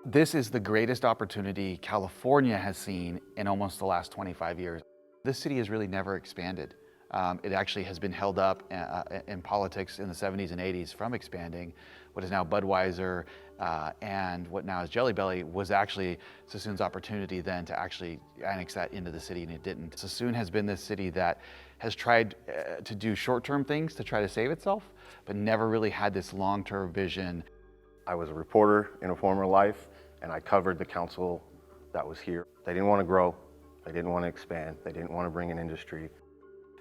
This is the greatest opportunity California has seen in almost the last 25 years. This city has really never expanded. It actually has been held up in politics in the 70s and 80s from expanding. What is now Budweiser and what now is Jelly Belly was actually Suisun's opportunity then to actually annex that into the city, and it didn't. Suisun has been this city that has tried to do short-term things to try to save itself, but never really had this long-term vision. I was a reporter in a former life, and I covered the council that was here. They didn't want to grow, they didn't want to expand, they didn't want to bring an industry.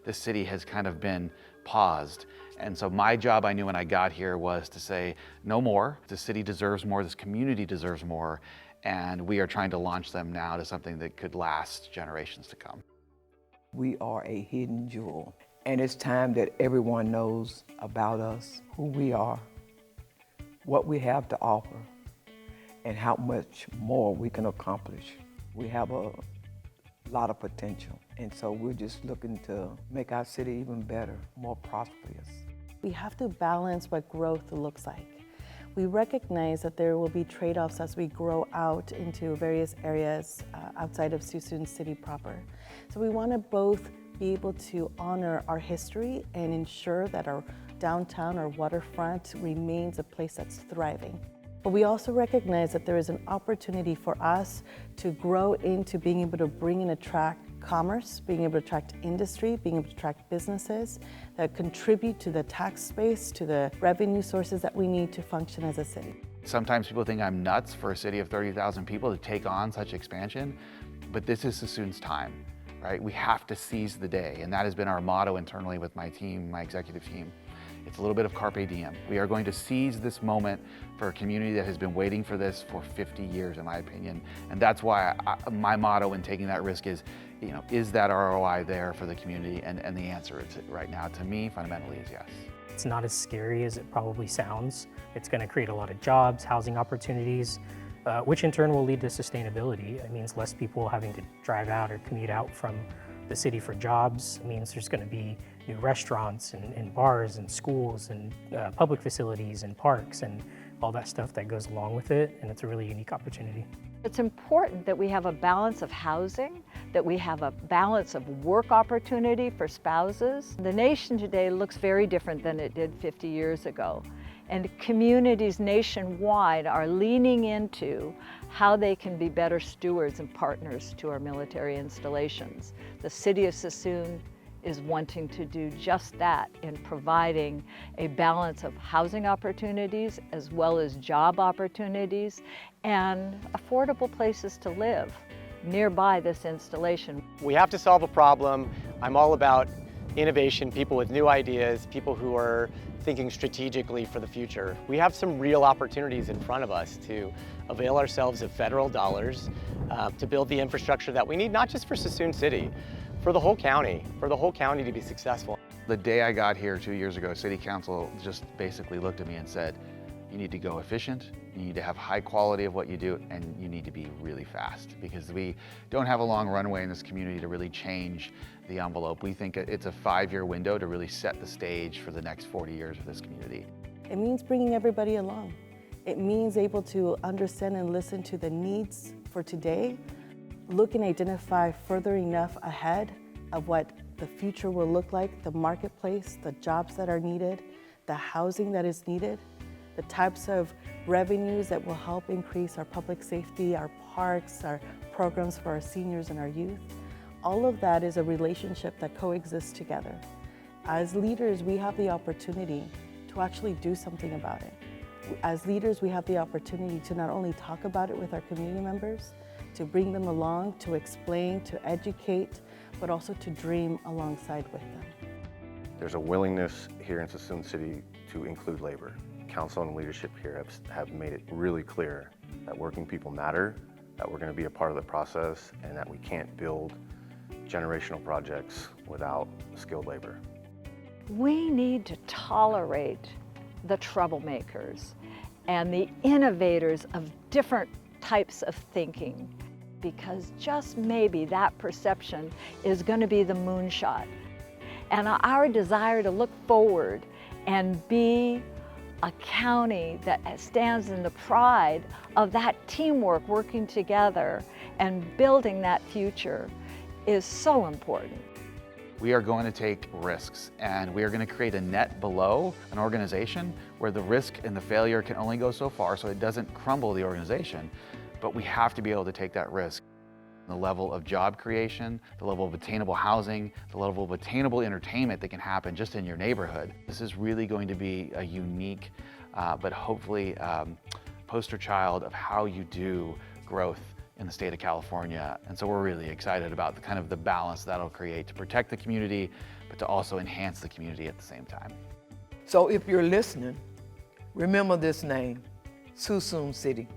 This city has kind of been paused. And so my job, I knew when I got here, was to say, no more. The city deserves more, this community deserves more, and we are trying to launch them now to something that could last generations to come. We are a hidden jewel, and it's time that everyone knows about us, who we are, what we have to offer, and how much more we can accomplish. We have a lot of potential, and so we're just looking to make our city even better, more prosperous. We have to balance what growth looks like. We recognize that there will be trade-offs as we grow out into various areas outside of Suisun City proper. So we want to both be able to honor our history and ensure that our downtown or waterfront remains a place that's thriving. But we also recognize that there is an opportunity for us to grow into being able to bring and attract commerce, being able to attract industry, being able to attract businesses that contribute to the tax base, to the revenue sources that we need to function as a city. Sometimes people think I'm nuts for a city of 30,000 people to take on such expansion, but this is Suisun's time, right? We have to seize the day, and that has been our motto internally with my team, my executive team. It's a little bit of carpe diem. We are going to seize this moment for a community that has been waiting for this for 50 years, in my opinion. And that's why my motto in taking that risk is, is that ROI there for the community? And the answer is right now, to me, fundamentally is yes. It's not as scary as it probably sounds. It's going to create a lot of jobs, housing opportunities, which in turn will lead to sustainability. It means less people having to drive out or commute out from the city for jobs. It means there's going to be new restaurants and bars and schools and public facilities and parks and all that stuff that goes along with it, and it's a really unique opportunity. It's important that we have a balance of housing, that we have a balance of work opportunity for spouses. The nation today looks very different than it did 50 years ago, and communities nationwide are leaning into how they can be better stewards and partners to our military installations. The city of Suisun is wanting to do just that in providing a balance of housing opportunities as well as job opportunities and affordable places to live nearby this installation. We have to solve a problem. I'm all about innovation, people with new ideas, people who are thinking strategically for the future. We have some real opportunities in front of us to avail ourselves of federal dollars to build the infrastructure that we need, not just for Suisun City, for the whole county to be successful. The day I got here 2 years ago, City Council just basically looked at me and said, you need to go efficient, you need to have high quality of what you do, and you need to be really fast, because we don't have a long runway in this community to really change the envelope. We think it's a 5-year window to really set the stage for the next 40 years of this community. It means bringing everybody along. It means able to understand and listen to the needs for today, look and identify further enough ahead of what the future will look like, the marketplace, the jobs that are needed, the housing that is needed, the types of revenues that will help increase our public safety, our parks, our programs for our seniors and our youth. All of that is a relationship that coexists together. As leaders, we have the opportunity to actually do something about it. As leaders, we have the opportunity to not only talk about it with our community members, to bring them along, to explain, to educate, but also to dream alongside with them. There's a willingness here in Suisun City to include labor. Council and leadership here have made it really clear that working people matter, that we're going to be a part of the process, and that we can't build generational projects without skilled labor. We need to tolerate the troublemakers and the innovators of different types of thinking, because just maybe that perception is going to be the moonshot. And our desire to look forward and be a county that stands in the pride of that teamwork, working together and building that future is so important. We are going to take risks, and we are going to create a net below an organization where the risk and the failure can only go so far, so it doesn't crumble the organization. But we have to be able to take that risk. The level of job creation, the level of attainable housing, the level of attainable entertainment that can happen just in your neighborhood. This is really going to be a unique, but hopefully poster child of how you do growth in the state of California. And so we're really excited about the kind of the balance that'll create to protect the community, but to also enhance the community at the same time. So if you're listening, remember this name, Suisun City.